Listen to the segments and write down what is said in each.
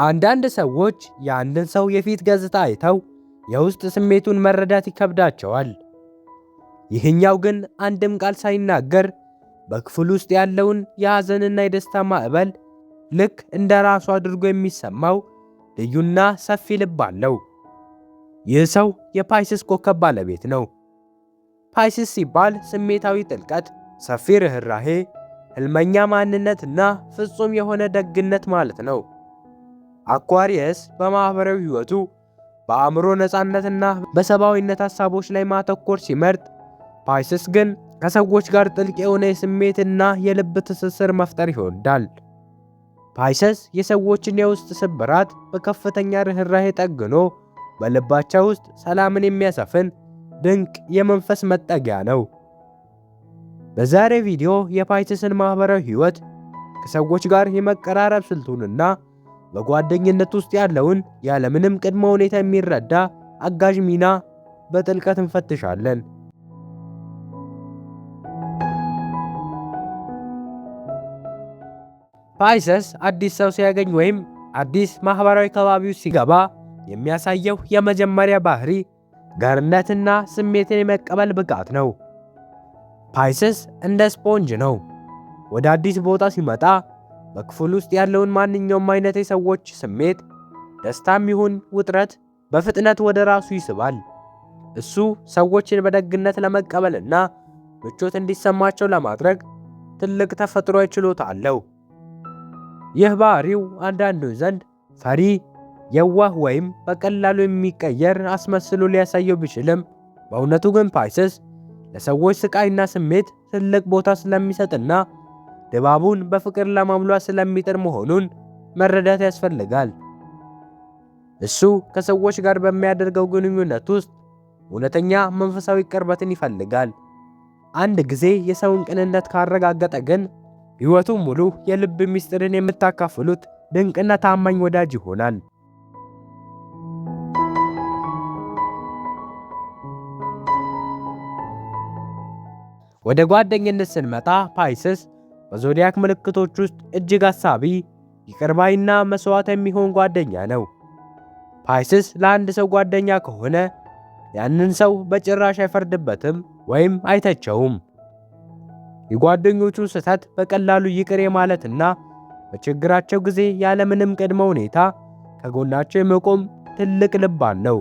አንዳንድ ሰዎች የአንድን ሰው የፊት ገጽታ አይተው የውስጥ ስሜቱን መረዳት ይከብዳቸዋል። ይህኛው ግን አንድም ቃል ሳይናገር በክፍል ውስጥ ያለውን የሐዘንና የደስታ ማዕበል ልክ እንደ ራሱ አድርጎ የሚሰማው ልዩና ሰፊ ልብ አለው። ይህ ሰው የፓይሰስ ኮከብ ባለቤት ነው። ፓይሰስ ሲባል ስሜታዊ ጥልቀት፣ ሰፊ ርኅራሄ፣ ሕልመኛ ማንነትና ፍጹም የሆነ ደግነት ማለት ነው። አኳሪየስ በማኅበራዊ ሕይወቱ በአእምሮ ነፃነትና በሰብአዊነት ሐሳቦች ላይ ማተኮር ሲመርጥ፣ ፓይሰስ ግን ከሰዎች ጋር ጥልቅ የሆነ የስሜትና የልብ ትስስር መፍጠር ይወዳል። ፓይሰስ የሰዎችን የውስጥ ስብራት በከፍተኛ ርኅራሄ ጠግኖ በልባቸው ውስጥ ሰላምን የሚያሰፍን ድንቅ የመንፈስ መጠጊያ ነው። በዛሬ ቪዲዮ የፓይሰስን ማኅበራዊ ሕይወት፣ ከሰዎች ጋር የመቀራረብ ስልቱንና በጓደኝነት ውስጥ ያለውን ያለምንም ቅድመ ሁኔታ የሚረዳ አጋዥ ሚና በጥልቀት እንፈትሻለን። ፓይሰስ አዲስ ሰው ሲያገኝ ወይም አዲስ ማኅበራዊ ከባቢ ውስጥ ሲገባ የሚያሳየው የመጀመሪያ ባህሪ ገርነትና ስሜትን የመቀበል ብቃት ነው። ፓይሰስ እንደ ስፖንጅ ነው። ወደ አዲስ ቦታ ሲመጣ በክፍል ውስጥ ያለውን ማንኛውም አይነት የሰዎች ስሜት፣ ደስታም ይሁን ውጥረት በፍጥነት ወደ ራሱ ይስባል። እሱ ሰዎችን በደግነት ለመቀበልና ምቾት እንዲሰማቸው ለማድረግ ትልቅ ተፈጥሯዊ ችሎታ አለው። ይህ ባህሪው አንዳንዶች ዘንድ ፈሪ፣ የዋህ ወይም በቀላሉ የሚቀየር አስመስሎ ሊያሳየው ቢችልም በእውነቱ ግን ፓይሰስ ለሰዎች ስቃይና ስሜት ትልቅ ቦታ ስለሚሰጥና ድባቡን በፍቅር ለማሙላት ስለሚጥር መሆኑን መረዳት ያስፈልጋል። እሱ ከሰዎች ጋር በሚያደርገው ግንኙነት ውስጥ እውነተኛ መንፈሳዊ ቅርበትን ይፈልጋል። አንድ ጊዜ የሰውን ቅንነት ካረጋገጠ ግን ሕይወቱን ሙሉ የልብ ምስጢርን የምታካፍሉት ድንቅና ታማኝ ወዳጅ ይሆናል። ወደ ጓደኝነት ስንመጣ ፓይሰስ በዞዲያክ ምልክቶች ውስጥ እጅግ አሳቢ፣ ይቅር ባይና መስዋዕት የሚሆን ጓደኛ ነው። ፓይሰስ ለአንድ ሰው ጓደኛ ከሆነ ያንን ሰው በጭራሽ አይፈርድበትም ወይም አይተቸውም። የጓደኞቹን ስህተት በቀላሉ ይቅር የማለትና በችግራቸው ጊዜ ያለምንም ቅድመ ሁኔታ ከጎናቸው የመቆም ትልቅ ልብ አለው።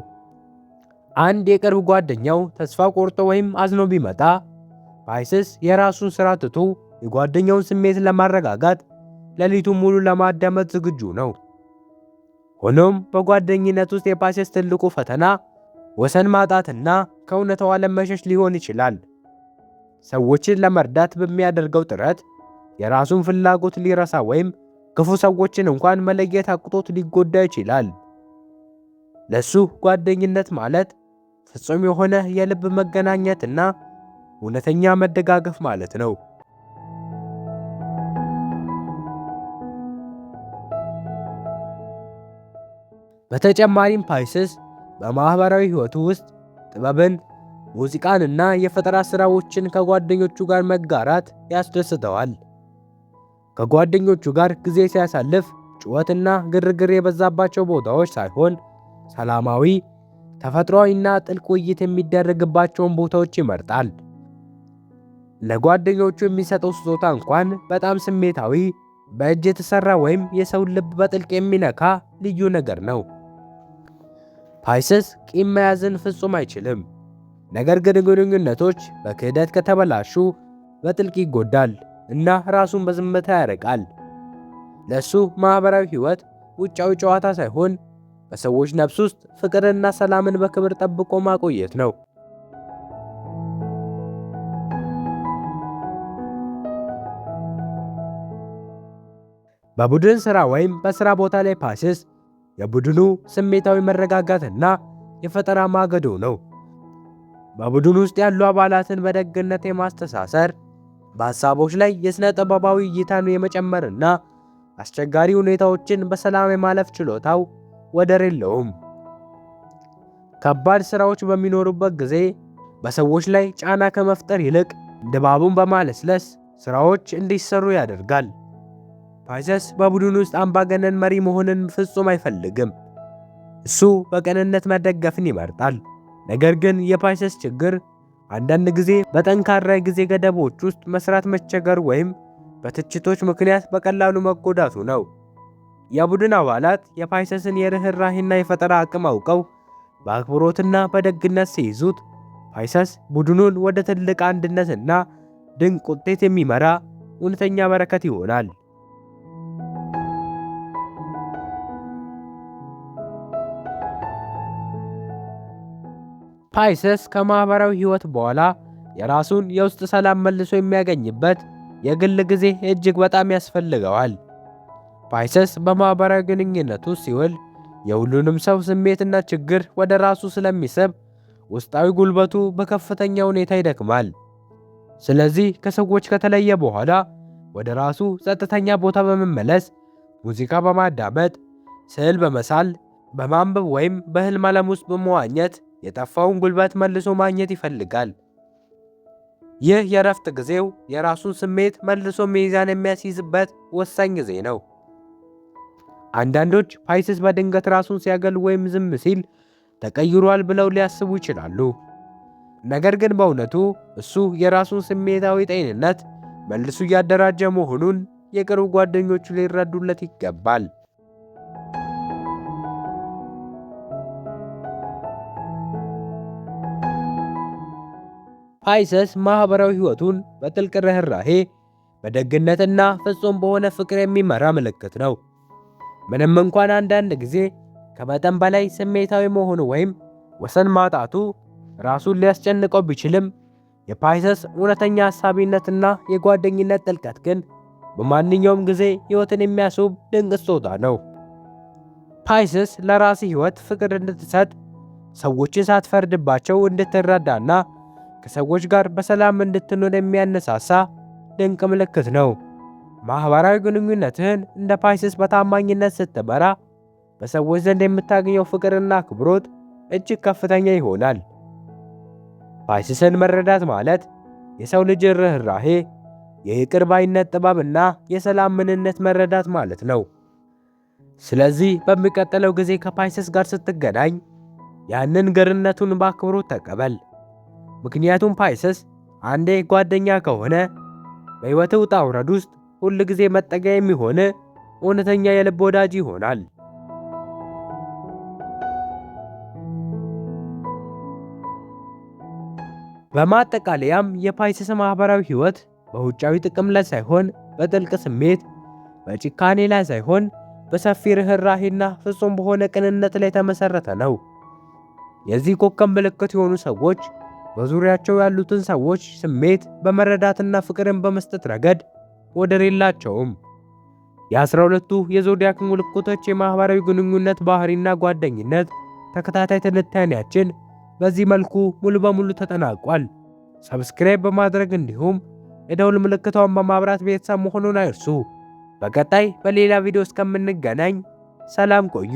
አንድ የቅርብ ጓደኛው ተስፋ ቆርጦ ወይም አዝኖ ቢመጣ ፓይሰስ የራሱን ሥራ ትቶ የጓደኛውን ስሜት ለማረጋጋት ሌሊቱን ሙሉ ለማዳመጥ ዝግጁ ነው። ሆኖም በጓደኝነት ውስጥ የፓይሰስ ትልቁ ፈተና ወሰን ማጣትና ከእውነታው አለመሸሽ ሊሆን ይችላል። ሰዎችን ለመርዳት በሚያደርገው ጥረት የራሱን ፍላጎት ሊረሳ ወይም ክፉ ሰዎችን እንኳን መለየት አቅቶት ሊጎዳ ይችላል። ለሱ ጓደኝነት ማለት ፍጹም የሆነ የልብ መገናኘትና እውነተኛ መደጋገፍ ማለት ነው። በተጨማሪም ፓይሰስ በማኅበራዊ ሕይወቱ ውስጥ ጥበብን፣ ሙዚቃንና የፈጠራ ሥራዎችን ከጓደኞቹ ጋር መጋራት ያስደስተዋል። ከጓደኞቹ ጋር ጊዜ ሲያሳልፍ ጩኸትና ግርግር የበዛባቸው ቦታዎች ሳይሆን ሰላማዊ፣ ተፈጥሯዊና ጥልቅ ውይይት የሚደረግባቸውን ቦታዎች ይመርጣል። ለጓደኞቹ የሚሰጠው ስጦታ እንኳን በጣም ስሜታዊ፣ በእጅ የተሠራ ወይም የሰውን ልብ በጥልቅ የሚነካ ልዩ ነገር ነው። ፓይሰስ ቂም መያዝን ፍጹም አይችልም። ነገር ግን ግንኙነቶች በክህደት ከተበላሹ በጥልቅ ይጎዳል እና ራሱን በዝምታ ያርቃል። ለሱ ማኅበራዊ ሕይወት ውጫዊ ጨዋታ ሳይሆን በሰዎች ነፍስ ውስጥ ፍቅርና ሰላምን በክብር ጠብቆ ማቆየት ነው። በቡድን ሥራ ወይም በሥራ ቦታ ላይ ፓይሰስ የቡድኑ ስሜታዊ መረጋጋትና የፈጠራ ማገዶ ነው። በቡድን ውስጥ ያሉ አባላትን በደግነት የማስተሳሰር፣ በሐሳቦች ላይ የሥነ ጥበባዊ እይታን የመጨመርና አስቸጋሪ ሁኔታዎችን በሰላም የማለፍ ችሎታው ወደር የለውም። ከባድ ሥራዎች በሚኖሩበት ጊዜ በሰዎች ላይ ጫና ከመፍጠር ይልቅ ድባቡን በማለስለስ ሥራዎች እንዲሰሩ ያደርጋል። ፓይሰስ በቡድን ውስጥ አምባገነን መሪ መሆንን ፍጹም አይፈልግም። እሱ በቅንነት መደገፍን ይመርጣል። ነገር ግን የፓይሰስ ችግር አንዳንድ ጊዜ በጠንካራ የጊዜ ገደቦች ውስጥ መስራት መቸገር ወይም በትችቶች ምክንያት በቀላሉ መጎዳቱ ነው። የቡድን አባላት የፓይሰስን የርህራሄና የፈጠራ አቅም አውቀው በአክብሮትና በደግነት ሲይዙት ፓይሰስ ቡድኑን ወደ ትልቅ አንድነትና ድንቅ ውጤት የሚመራ እውነተኛ በረከት ይሆናል። ፓይሰስ ከማህበራዊ ህይወት በኋላ የራሱን የውስጥ ሰላም መልሶ የሚያገኝበት የግል ጊዜ እጅግ በጣም ያስፈልገዋል። ፓይሰስ በማህበራዊ ግንኙነት ውስጥ ሲውል የሁሉንም ሰው ስሜትና ችግር ወደ ራሱ ስለሚስብ ውስጣዊ ጉልበቱ በከፍተኛ ሁኔታ ይደክማል። ስለዚህ ከሰዎች ከተለየ በኋላ ወደ ራሱ ጸጥተኛ ቦታ በመመለስ ሙዚቃ በማዳመጥ፣ ስዕል በመሳል፣ በማንበብ ወይም በህልም ዓለም ውስጥ በመዋኘት የጠፋውን ጉልበት መልሶ ማግኘት ይፈልጋል። ይህ የእረፍት ጊዜው የራሱን ስሜት መልሶ ሚዛን የሚያስይዝበት ወሳኝ ጊዜ ነው። አንዳንዶች ፓይሰስ በድንገት ራሱን ሲያገል ወይም ዝም ሲል ተቀይሯል ብለው ሊያስቡ ይችላሉ። ነገር ግን በእውነቱ እሱ የራሱን ስሜታዊ ጤንነት መልሶ እያደራጀ መሆኑን የቅርብ ጓደኞቹ ሊረዱለት ይገባል። ፓይሰስ ማህበራዊ ህይወቱን በጥልቅ ርህራሄ፣ በደግነትና ፍጹም በሆነ ፍቅር የሚመራ ምልክት ነው። ምንም እንኳን አንዳንድ ጊዜ ከመጠን በላይ ስሜታዊ መሆኑ ወይም ወሰን ማጣቱ ራሱን ሊያስጨንቀው ቢችልም የፓይሰስ እውነተኛ ሐሳቢነትና የጓደኝነት ጥልቀት ግን በማንኛውም ጊዜ ህይወትን የሚያስውብ ድንቅ ስጦታ ነው። ፓይሰስ ለራስ ህይወት ፍቅር እንድትሰጥ፣ ሰዎችን ሳትፈርድባቸው እንድትረዳና ከሰዎች ጋር በሰላም እንድትኖር የሚያነሳሳ ድንቅ ምልክት ነው። ማህበራዊ ግንኙነትህን እንደ ፓይሰስ በታማኝነት ስትመራ በሰዎች ዘንድ የምታገኘው ፍቅርና አክብሮት እጅግ ከፍተኛ ይሆናል። ፓይሰስን መረዳት ማለት የሰው ልጅ ርህራሄ፣ የይቅር ባይነት ጥበብና የሰላም ምንነት መረዳት ማለት ነው። ስለዚህ በሚቀጥለው ጊዜ ከፓይሰስ ጋር ስትገናኝ ያንን ገርነቱን በአክብሮት ተቀበል። ምክንያቱም ፓይሰስ አንዴ ጓደኛ ከሆነ በሕይወት ውጣ ውረድ ውስጥ ሁል ጊዜ መጠጊያ የሚሆን እውነተኛ የልብ ወዳጅ ይሆናል። በማጠቃለያም የፓይሰስ ማህበራዊ ህይወት በውጫዊ ጥቅም ላይ ሳይሆን በጥልቅ ስሜት፣ በጭካኔ ላይ ሳይሆን በሰፊ ርህራሄና ፍጹም በሆነ ቅንነት ላይ የተመሰረተ ነው። የዚህ ኮከብ ምልክት የሆኑ ሰዎች በዙሪያቸው ያሉትን ሰዎች ስሜት በመረዳትና ፍቅርን በመስጠት ረገድ ወደር የላቸውም። የ12ቱ የዞዲያክ ምልክቶች የማህበራዊ ግንኙነት ባህሪና ጓደኝነት ተከታታይ ትንታኔያችን በዚህ መልኩ ሙሉ በሙሉ ተጠናቋል። ሰብስክራይብ በማድረግ እንዲሁም የደውል ምልክቷን በማብራት ቤተሰብ መሆኑን አይርሱ። በቀጣይ በሌላ ቪዲዮ እስከምንገናኝ ሰላም ቆዩ።